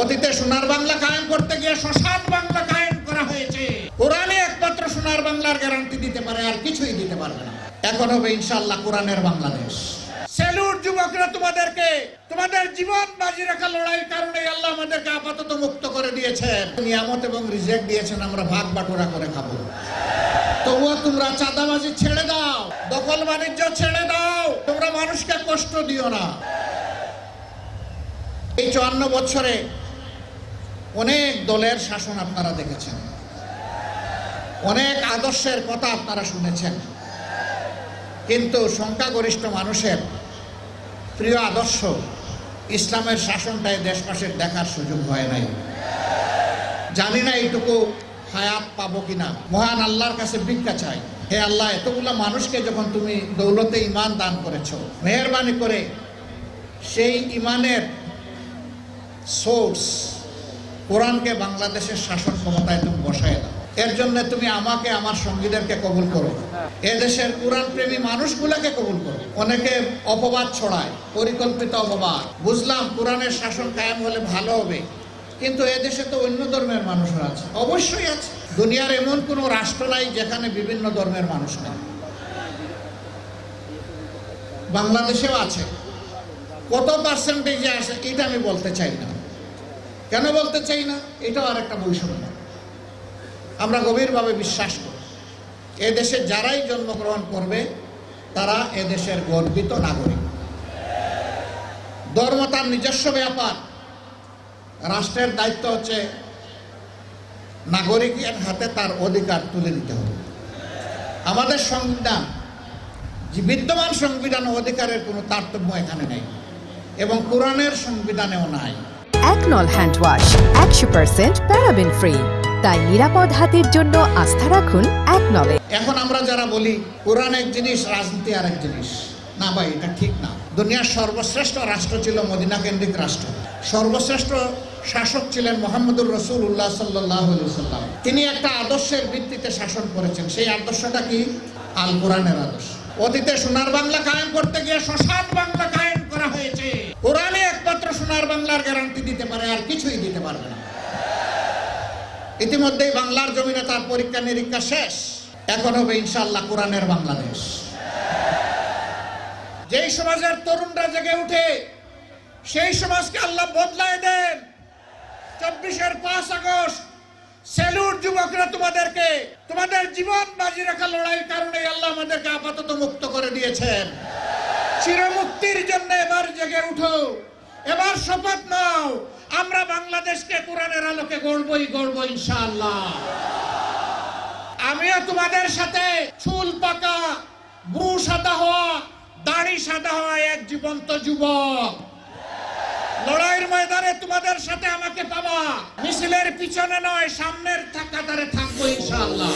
অতীতে সোনার বাংলা কায়েম করতে গিয়ে শ্মশান বাংলা কায়েম করা হয়েছে। কোরআনই একমাত্র সোনার বাংলার গ্যারান্টি দিতে পারে, আর কিছুই দিতে পারবে না। এখন হবে ইনশাআল্লাহ কোরআনের বাংলাদেশ। স্যালুট যুবকরা, তোমাদেরকে তোমাদের জীবন বাজি রাখা লড়াইয়ের কারণে আল্লাহ আমাদেরকে আপাতত মুক্ত করে দিয়েছেন। নিয়ামত এবং রিজিক দিয়েছেন, আমরা ভাগ বাটোয়ারা করে খাবো। তবুও তোমরা চাঁদাবাজি ছেড়ে দাও, দখল বাণিজ্য ছেড়ে দাও, তোমরা মানুষকে কষ্ট দিও না। এই 54 বছরে অনেক দলের শাসন আপনারা দেখেছেন, অনেক আদর্শের কথা আপনারা শুনেছেন, কিন্তু সংখ্যাগরিষ্ঠ মানুষের প্রিয় আদর্শ ইসলামের শাসনটাই দেশবাসীর দেখার সুযোগ হয় নাই। জানি না এইটুকু হায়াত পাবো কিনা। মহান আল্লাহর কাছে ভিক্ষা চাই, হে আল্লাহ, এতগুলো মানুষকে যখন তুমি দৌলতে ঈমান দান করেছো, মেহেরবানি করে সেই ঈমানের সোর্স কোরআনকে বাংলাদেশের শাসন ক্ষমতায় তুমি বসায় দাও। এর জন্য তুমি আমাকে, আমার সঙ্গীদেরকে কবুল করো, এদেশের কোরআন প্রেমী মানুষগুলোকে কবুল করো। অনেকে অপবাদ ছড়ায়, পরিকল্পিত অপবাদ। বুঝলাম কোরআনের শাসন কায়েম হলে ভালো হবে, কিন্তু এদেশে তো অন্য ধর্মের মানুষরা আছে। অবশ্যই আছে, দুনিয়ার এমন কোনো রাষ্ট্র নাই যেখানে বিভিন্ন ধর্মের মানুষ নেই। বাংলাদেশেও আছে। কত পার্সেন্টেজে আছে এটা আমি বলতে চাই না। কেন বলতে চাই না? এটাও আর একটা বৈষম্য। আমরা গভীরভাবে বিশ্বাস করি এদেশে যারাই জন্মগ্রহণ করবে তারা এদেশের গর্বিত নাগরিক। ধর্ম তার নিজস্ব ব্যাপার, রাষ্ট্রের দায়িত্ব হচ্ছে নাগরিকের হাতে তার অধিকার তুলে দিতে হবে। আমাদের সংবিধান, যে বিদ্যমান সংবিধান, অধিকারের কোনো তারতম্য এখানে নেই, এবং কোরআনের সংবিধানেও নাই। একনল হ্যান্ড ওয়াশ 100% প্যারাবেন ফ্রি, তাই নিরাপদ হাতের জন্য আস্থা রাখুন একনলে। এখন আমরা যারা বলি কোরআন এক জিনিস, রাজনীতি আর এক জিনিস, না ভাই, এটা ঠিক না। দুনিয়ার সর্বশ্রেষ্ঠ রাষ্ট্র ছিল মদিনা কেন্দ্রিক রাষ্ট্র। সর্বশ্রেষ্ঠ শাসক ছিলেন মুহাম্মদুর রাসূলুল্লাহ সাল্লাল্লাহু আলাইহি ওয়াসাল্লাম। তিনি একটা আদর্শের ভিত্তিতে শাসন করেছেন। সেই আদর্শটা কি? আল কোরআনের আদর্শ। অতীতে সোনার বাংলা কায়েম করতে গিয়ে শ্মশান বাংলা কায়েম করা হয়েছে। কোরআনই একমাত্র সোনার বাংলার গ্যারান্টি দিতে পারে, আর কিছুই দিতে পারবে না। ইতিমধ্যেই বাংলার জমিনে তার পরীক্ষা নিরীক্ষা শেষ। এখন হবে ইনশাআল্লাহ কোরআনের বাংলাদেশ। যেই সমাজের তরুণরা জেগে উঠে, সেই সমাজকে আল্লাহ বদলায় দেন। 24-এর 5 আগস্ট স্যালুট যুবকরা, তোমাদেরকে তোমাদের জীবন বাজি রাখা লড়াইয়ের কারণে আল্লাহ আমাদেরকে আপাতত মুক্ত করে দিয়েছেন। চিরমুক্তির জন্য এবার জেগে উঠো, এবার শপথ নাও, আমরা বাংলাদেশকে কোরআনের আলোকে গড়বই গড়ব ইনশাআল্লাহ। আমিও তোমাদের সাথে চুল পাকা, ব্রু সাদা হওয়া, দাড়ি সাদা হওয়া এক জীবন্ত যুবক। লড়াইয়ের ময়দানে তোমাদের সাথে আমাকে পাবা, মিছিলের পিছনে নয়, সামনের কাতারে থাকবো ইনশাআল্লাহ।